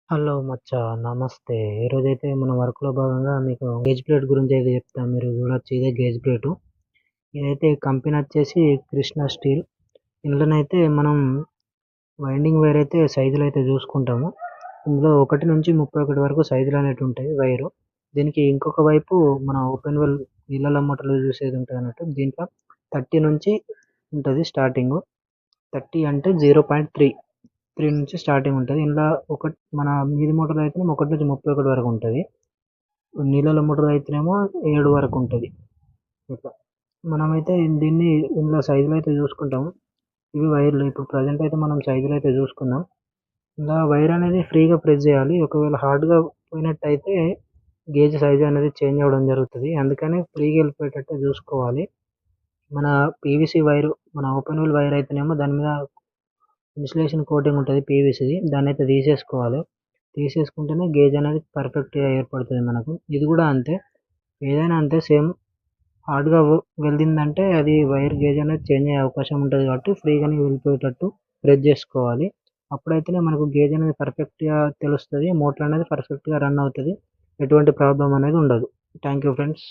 Hello మచ్చా నమస్తే. ఈరోజైతే మన వర్క్‌లో భాగంగా మీకు గేజ్ ప్లేట్ గురించైతే చెప్తా. మీరు చూడొచ్చు ఇదే గేజ్ ప్లేటు. ఇదైతే కంపెనీ వచ్చేసి కృష్ణ స్టీల్. ఇందులోనైతే మనం వైండింగ్ వైర్ అయితే సైజులైతే చూసుకుంటాము. ఇందులో 1-31 వరకు సైజులనేటివుంటాయి వైరు. దీనికి ఇంకొక వైపు మన ఓపెన్ వెల్ ఇళ్ళల మోటార్లు చూసేది ఉంటదన్నట్టు. దీంట్లో 30 నుంచి ఉంటది స్టార్టింగు. 30 అంటే 0.3 నుంచి స్టార్టింగ్ ఉంటది. ఇందులో మన మీది మోటార్ అయితేనేమో 1-31 వరకు ఉంటది. నీళ్ళల మోటార్ అయితేనేమో 7 వరకు ఉంటది. ఇట్లా. మనమైతే దీన్ని ఇందులో సైజులైతే చూసుకుంటాము. ఇవి వైర్లు. ఇప్పుడు ప్రెజెంట్ అయితే మనం సైజులైతే చూసుకుందాం. ఇలా వైర్ అనేది ఫ్రీగా ప్రెస్ చేయాలి. ఒకవేళ హార్డ్‌గా పోయినట్టయితే గేజ్ సైజ్ అనేది చేంజ్ అవ్వడం జరుగుతది. అందుకని ఫ్రీగా వెళ్ళిపోయేటట్టు చూసుకోవాలి. మన పీవీసీ వైరు, మన ఓపెన్ వీల్ వైర్ అయితేనేమో దాని మీద ఇన్సులేషన్ కోటింగ్ ఉంటది పీవీసీది. దాన్నైతే తీసేసుకోవాలి. తీసేసుకుంటేనే గేజ్ అనేది పర్ఫెక్ట్‌గా ఏర్పడుతది మనకు. ఇది కూడా అంతే. ఏదైనా అంతే సేమ్ హార్డ్‌గా వెళ్ళిందంటే అది వైర్ గేజ్ అనేది చేంజ్ అయ్యే అవకాశం ఉంటది కాబట్టి ఫ్రీగానే వెళ్ళిపోయేటట్టు ప్రెస్ చేసుకోవాలి. అప్పుడైతేనే మనకు గేజ్ అనేది పర్ఫెక్ట్‌గా తెలుస్తది. మోటర్ అనేది పర్ఫెక్ట్‌గా రన్ అవుతది. ఎటువంటి ప్రాబ్లమ్ అనేది ఉండదు. Thank you friends.